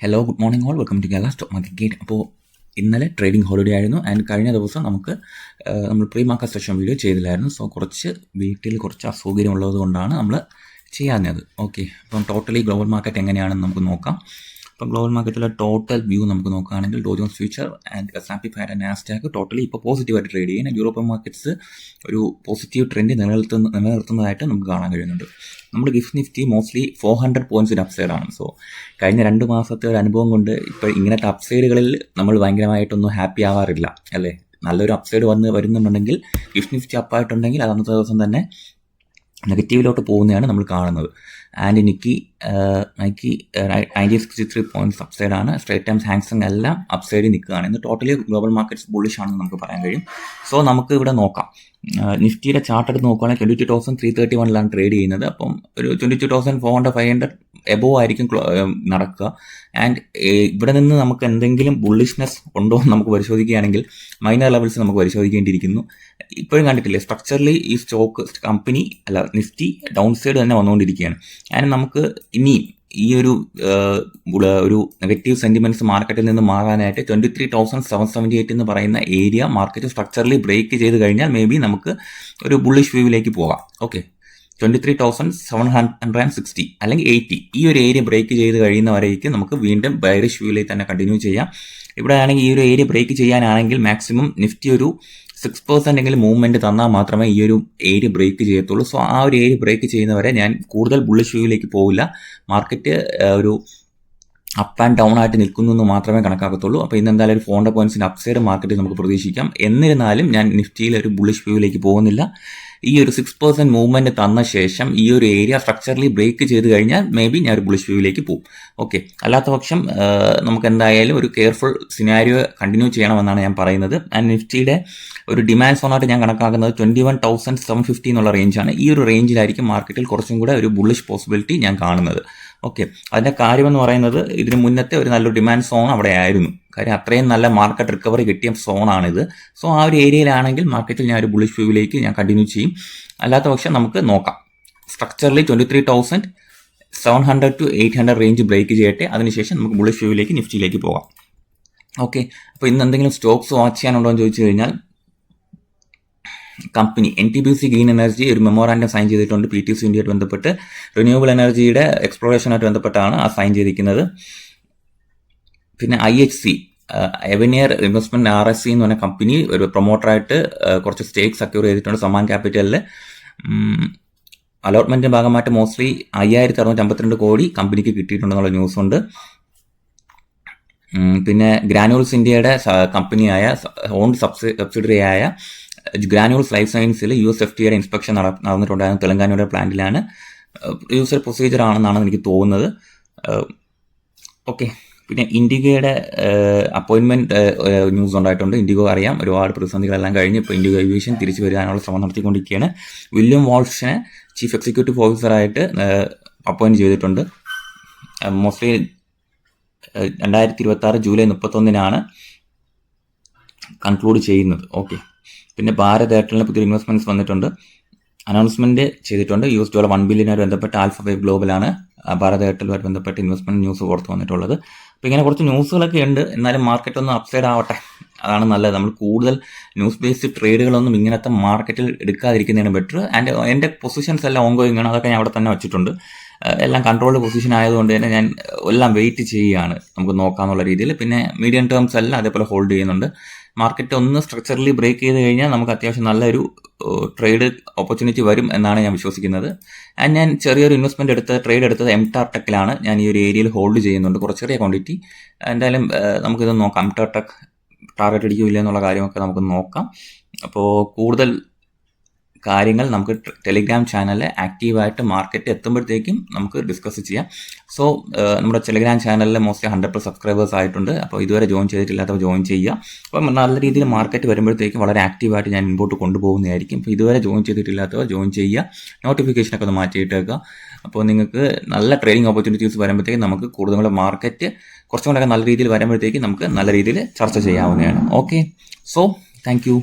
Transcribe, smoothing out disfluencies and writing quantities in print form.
Hello good morning all, welcome to Kerala stock market gate. അപ്പോൾ ഇന്നലെ trading holiday ആയിരുന്നു and കഴിഞ്ഞ ദിവസം നമ്മൾ പ്രീ മാർക്കറ്റ് സെഷൻ വീഡിയോ ചെയ്തില്ലായിരുന്നു. സോ വീട്ടിൽ കുറച്ച് അസൗകര്യം ഉള്ളത് കൊണ്ടാണ് നമ്മൾ ചെയ്യാഞ്ഞത്. ഓക്കെ, അപ്പം ടോട്ടലി ഗ്ലോബൽ മാർക്കറ്റ് എങ്ങനെയാണെന്ന് നമുക്ക് നോക്കാം. അപ്പം ഗ്ലോബൽ മാർക്കറ്റിലെ ടോട്ടൽ വ്യൂ നമുക്ക് നോക്കുകയാണെങ്കിൽ ഡോ John's future and S&P 500 and Nasdaq totally ഇപ്പോൾ പോസിറ്റീവായിട്ട് ട്രേഡ് ചെയ്യുന്നത്. യൂറോപ്യൻ മാർക്കറ്റ്സ് ഒരു പോസിറ്റീവ് ട്രെൻഡ് നിലനിർത്തുന്നതായിട്ട് നമുക്ക് കാണാൻ കഴിയുന്നുണ്ട്. നമ്മുടെ ഗിഫ്റ്റ് നിഫ്റ്റി മോസ്റ്റ്ലി 400 പോയിന്റ്സിൻ്റെ അപ്സൈഡാണ്. സോ കഴിഞ്ഞ 2 മാസത്തെ ഒരു അനുഭവം കൊണ്ട് ഇപ്പോൾ ഇങ്ങനത്തെ അപ്സൈഡുകളിൽ നമ്മൾ ഭയങ്കരമായിട്ടൊന്നും ഹാപ്പി ആവാറില്ല, അല്ലേ? നല്ലൊരു അപ്സൈഡ് വരുന്നുണ്ടെങ്കിൽ ഗിഫ്റ്റ് നിഫ്റ്റി അപ്പായിട്ടുണ്ടെങ്കിൽ അത് അന്നത്തെ ദിവസം തന്നെ നെഗറ്റീവിലോട്ട് പോകുന്നതാണ് നമ്മൾ കാണുന്നത്. ആൻഡ് നൈക്കി 963 പോയിന്റ്സ് അപ്സൈഡാണ്. സ്ട്രേറ്റ് ടൈംസ് ഹാങ്സങ് എല്ലാം അപ്സൈഡിൽ നിൽക്കുകയാണ്. ഇന്ന് ടോട്ടലി ഗ്ലോബൽ മാർക്കറ്റ്സ് ബുള്ളിഷ് ആണെന്ന് നമുക്ക് പറയാൻ കഴിയും. സോ നമുക്ക് ഇവിടെ നോക്കാം. നിഫ്റ്റിയുടെ ചാർട്ട് എടുത്ത് നോക്കുകയാണെങ്കിൽ 22,331 ട്രേഡ് ചെയ്യുന്നത്. അപ്പം ഒരു 22,400-500 എബോവ് ആയിരിക്കും നടക്കുക. ആൻഡ് ഇവിടെ നിന്ന് നമുക്ക് എന്തെങ്കിലും ബുള്ളിഷ്നെസ് ഉണ്ടോ എന്ന് നമുക്ക് പരിശോധിക്കുകയാണെങ്കിൽ മൈനർ ലെവൽസ് നമുക്ക് പരിശോധിക്കേണ്ടിയിരിക്കുന്നു. ഇപ്പോഴും കണ്ടിട്ടില്ലേ, സ്ട്രക്ചറലി ഈ നിഫ്റ്റി ഡൗൺ സൈഡ് തന്നെ വന്നുകൊണ്ടിരിക്കുകയാണ്. ആൻഡ് നമുക്ക് ഇനിയും ഈ ഒരു നെഗറ്റീവ് സെന്റിമെന്റ്സ് മാർക്കറ്റിൽ നിന്ന് മാറാനായിട്ട് 23,778 എന്ന് പറയുന്ന ഏരിയ മാർക്കറ്റ് സ്ട്രക്ചറലി ബ്രേക്ക് ചെയ്ത് കഴിഞ്ഞാൽ മേ ബി നമുക്ക് ഒരു ബുള്ളിഷ് വ്യൂവിലേക്ക് പോകാം. ഓക്കെ, 23,760 അല്ലെങ്കിൽ 80 ഈ ഒരു ഏരിയ ബ്രേക്ക് ചെയ്ത് കഴിയുന്നവരേക്ക് നമുക്ക് വീണ്ടും ബയറിഷ് വ്യൂവിലേക്ക് തന്നെ കണ്ടിന്യൂ ചെയ്യാം. ഇവിടെ ആണെങ്കിൽ ഈ ഒരു ഏരിയ ബ്രേക്ക് ചെയ്യാനാണെങ്കിൽ മാക്സിമം നിഫ്റ്റി ഒരു 6% എങ്കിലും മൂവ്മെന്റ് തന്നാൽ മാത്രമേ ഈ ഒരു ഏരിയ ബ്രേക്ക് ചെയ്യത്തുള്ളൂ. സോ ആ ഒരു ഏരിയ ബ്രേക്ക് ചെയ്യുന്നവരെ ഞാൻ കൂടുതൽ ബുള്ളിഷ് വ്യൂവിലേക്ക് പോവില്ല. മാർക്കറ്റ് ഒരു അപ്പ് ആൻഡ് ഡൗൺ ആയിട്ട് നിൽക്കുന്നു എന്ന് മാത്രമേ കണക്കാക്കത്തുള്ളൂ. അപ്പോൾ ഇന്ന് എന്തായാലും ഒരു 400 പോയിന്റ്സിന്റെ അപ്സൈഡ് മാർക്കറ്റിൽ നമുക്ക് പ്രതീക്ഷിക്കാം. എന്നിരുന്നാലും ഞാൻ നിഫ്റ്റിയിൽ ഒരു ബുള്ളിഷ് വ്യൂവിലേക്ക് പോകുന്നില്ല. ഈ ഒരു 6% മൂവ്മെന്റ് തന്ന ശേഷം ഈ ഒരു ഏരിയ സ്ട്രക്ചറലി ബ്രേക്ക് ചെയ്ത് കഴിഞ്ഞാൽ മേ ബി ഞാൻ ഒരു ബുള്ളിഷ് വ്യൂവിലേക്ക് പോകും. ഓക്കെ, അല്ലാത്ത പക്ഷം നമുക്ക് എന്തായാലും ഒരു കെയർഫുൾ സിനാരിയോ കണ്ടിന്യൂ ചെയ്യണമെന്നാണ് ഞാൻ പറയുന്നത്. ആൻഡ് നിഫ്റ്റിയുടെ ഒരു ഡിമാൻഡ് സോണായിട്ട് ഞാൻ കണക്കാക്കുന്നത് 21,750 എന്നുള്ള റേഞ്ചാണ്. ഈ ഒരു റേഞ്ചിലായിരിക്കും മാർക്കറ്റിൽ കുറച്ചും കൂടെ ഒരു ബുള്ളിഷ് പോസിബിലിറ്റി ഞാൻ കാണുന്നത്. ഓക്കെ, അതിൻ്റെ കാര്യമെന്ന് പറയുന്നത് ഇതിന് മുന്നത്തെ ഒരു നല്ലൊരു ഡിമാൻഡ് സോൺ അവിടെ ആയിരുന്നു. കാര്യം അത്രയും നല്ല മാർക്കറ്റ് റിക്കവറി കിട്ടിയ സോണാണിത്. സോ ആ ഒരു ഏരിയയിലാണെങ്കിൽ മാർക്കറ്റിൽ ഞാൻ ഒരു ബുള്ളിഷ് വ്യൂവിലേക്ക് ഞാൻ കണ്ടിന്യൂ ചെയ്യും. അല്ലാത്ത പക്ഷം നമുക്ക് നോക്കാം. സ്ട്രക്ചറലി 23,700 to 800 റേഞ്ച് ബ്രേക്ക് ചെയ്യട്ടെ. അതിനുശേഷം നമുക്ക് ബുള്ളിഷ് വ്യൂവിലേക്ക് നിഫ്റ്റിയിലേക്ക് പോകാം. ഓക്കെ, അപ്പോൾ ഇന്ന് എന്തെങ്കിലും സ്റ്റോക്സ് വാച്ച് ചെയ്യാനുണ്ടോ എന്ന് ചോദിച്ചു കഴിഞ്ഞാൽ കമ്പനി NTPC ഗ്രീൻ എനർജി ഒരു മെമ്മോറാൻഡം സൈൻ ചെയ്തിട്ടുണ്ട്. PTC ഇന്ത്യയായിട്ട് ബന്ധപ്പെട്ട് റിന്യൂവബിൾ എനർജിയുടെ എക്സ്പ്ലോറേഷനായിട്ട് ബന്ധപ്പെട്ടാണ് ആ സൈൻ ചെയ്തിരിക്കുന്നത്. പിന്നെ IHC എവനിയർ ഇൻവെസ്റ്റ്മെന്റ് RSC എന്ന് പറഞ്ഞ കമ്പനി ഒരു പ്രൊമോട്ടറായിട്ട് കുറച്ച് സ്റ്റേക്ക് സെക്യൂർ ചെയ്തിട്ടുണ്ട് സമാൻ ക്യാപിറ്റലിൽ. അലോട്ട്മെന്റിന്റെ ഭാഗമായിട്ട് മോസ്റ്റ്ലി 5,652 കോടി കമ്പനിക്ക് കിട്ടിയിട്ടുണ്ടെന്നുള്ള ന്യൂസ് ഉണ്ട്. പിന്നെ ഗ്രാനുവൽസ് ഇന്ത്യയുടെ കമ്പനിയായ ഓൺ സബ്സിഡറിയായ ഗ്രാനുവൽസ് ലൈഫ് സയൻസിൽ USFDA ഇൻസ്പെക്ഷൻ നടന്നിട്ടുണ്ടായിരുന്നു. തെലങ്കാനയുടെ പ്ലാന്റിലാണ്. യൂസർ പ്രൊസീജിയർ ആണെന്നാണ് എനിക്ക് തോന്നുന്നത്. ഓക്കെ, പിന്നെ ഇൻഡിഗോയുടെ അപ്പോയിൻമെന്റ് ന്യൂസ് ഉണ്ടായിട്ടുണ്ട്. ഇൻഡിഗോ അറിയാം, ഒരുപാട് പ്രതിസന്ധികളെല്ലാം കഴിഞ്ഞ് ഇപ്പോൾ ഇൻഡിഗോ ഏവിയേഷൻ തിരിച്ചു വരാനുള്ള ശ്രമം നടത്തിക്കൊണ്ടിരിക്കുകയാണ്. വില്യം വാൾഷിനെ ചീഫ് എക്സിക്യൂട്ടീവ് ഓഫീസറായിട്ട് അപ്പോയിന്റ് ചെയ്തിട്ടുണ്ട്. മോസ്റ്റ്ലി 2026 ജൂലൈ 31 കൺക്ലൂഡ് ചെയ്യുന്നത്. ഓക്കെ, പിന്നെ ഭാരത് എയർടെലിന് പുതിയ ഇൻവെസ്റ്റ്മെന്റ്സ് വന്നിട്ടുണ്ട്. അനൗൺസ്മെന്റ് ചെയ്തിട്ടുണ്ട്. $1 ബില്യനുമായി ബന്ധപ്പെട്ട് ആൽഫബൈ ഗ്ലോബലാണ് ഭാരത് എയർടെലുമായിട്ട് ബന്ധപ്പെട്ട് ഇൻവെസ്റ്റ്മെന്റ് ന്യൂസ് പുറത്തു വന്നിട്ടുള്ളത്. അപ്പോൾ ഇങ്ങനെ കുറച്ച് ന്യൂസുകളൊക്കെ ഉണ്ട്. എന്നാലും മാർക്കറ്റ് ഒന്ന് അപ്സൈഡ് ആവട്ടെ, അതാണ് നല്ലത്. നമ്മൾ കൂടുതൽ ന്യൂസ് ബേസ്ഡ് ട്രേഡുകളൊന്നും ഇങ്ങനത്തെ മാർക്കറ്റിൽ എടുക്കാതിരിക്കുന്നതാണ് ബെറ്റർ. ആൻഡ് എൻ്റെ പൊസിഷൻസ് എല്ലാം ഓൺഗോയിങ് ആണ്. അതൊക്കെ ഞാൻ അവിടെ തന്നെ വെച്ചിട്ടുണ്ട്. എല്ലാം കൺട്രോൾഡ് പൊസിഷൻ ആയതുകൊണ്ട് തന്നെ ഞാൻ എല്ലാം വെയിറ്റ് ചെയ്യുകയാണ്, നമുക്ക് നോക്കാമെന്നുള്ള രീതിയിൽ. പിന്നെ മീഡിയം ടേംസ് എല്ലാം അതേപോലെ ഹോൾഡ് ചെയ്യുന്നുണ്ട്. മാർക്കറ്റ് ഒന്ന് സ്ട്രക്ചറലി ബ്രേക്ക് ചെയ്ത് കഴിഞ്ഞാൽ നമുക്ക് അത്യാവശ്യം നല്ലൊരു ട്രേഡ് ഓപ്പർച്യൂണിറ്റി വരും എന്നാണ് ഞാൻ വിശ്വസിക്കുന്നത്. ആൻഡ് ഞാൻ ചെറിയൊരു ട്രേഡ് എടുത്തത് MTAR ടെക്കിലാണ്. ഞാൻ ഈ ഒരു ഏരിയയിൽ ഹോൾഡ് ചെയ്യുന്നുണ്ട്, കുറച്ച് ചെറിയ ക്വാണ്ടിറ്റി. എന്തായാലും നമുക്കിത് നോക്കാം. MTAR ടെക് ടാർഗറ്റ് അടിക്കില്ല എന്നുള്ള കാര്യമൊക്കെ നമുക്ക് നോക്കാം. അപ്പോൾ കൂടുതൽ കാര്യങ്ങൾ നമുക്ക് ടെലിഗ്രാം ചാനലിൽ ആക്റ്റീവായിട്ട് മാർക്കറ്റ് എത്തുമ്പോഴത്തേക്കും നമുക്ക് ഡിസ്കസ് ചെയ്യാം. സോ നമ്മുടെ ടെലിഗ്രാം ചാനലിൽ മോസ്റ്റ്ലി 100+ സബ്സ്ക്രൈബേഴ്സ് ആയിട്ടുണ്ട്. അപ്പോൾ ഇതുവരെ ജോയിൻ ചെയ്തിട്ടില്ലാത്തവർ ജോയിൻ ചെയ്യുക. അപ്പം നല്ല രീതിയിൽ മാർക്കറ്റ് വരുമ്പോഴത്തേക്കും വളരെ ആക്റ്റീവായിട്ട് ഞാൻ മുമ്പോട്ട് കൊണ്ടുപോകുന്നതായിരിക്കും. അപ്പോൾ ഇതുവരെ ജോയിൻ ചെയ്തിട്ടില്ലാത്തവർ ജോയിൻ ചെയ്യുക. നോട്ടിഫിക്കേഷനൊക്കെ ഒന്ന് മാറ്റിയിട്ടേക്കുക. അപ്പോൾ നിങ്ങൾക്ക് നല്ല ട്രേഡിംഗ് ഓപ്പർച്യൂണിറ്റീസ് വരുമ്പോഴത്തേക്കും നമുക്ക് കൂടുതൽ മാർക്കറ്റ് കുറച്ചും കൂടെ നല്ല രീതിയിൽ വരുമ്പോഴത്തേക്കും നമുക്ക് നല്ല രീതിയിൽ ചർച്ച ചെയ്യാവുന്നതാണ്. Okay, so thank you.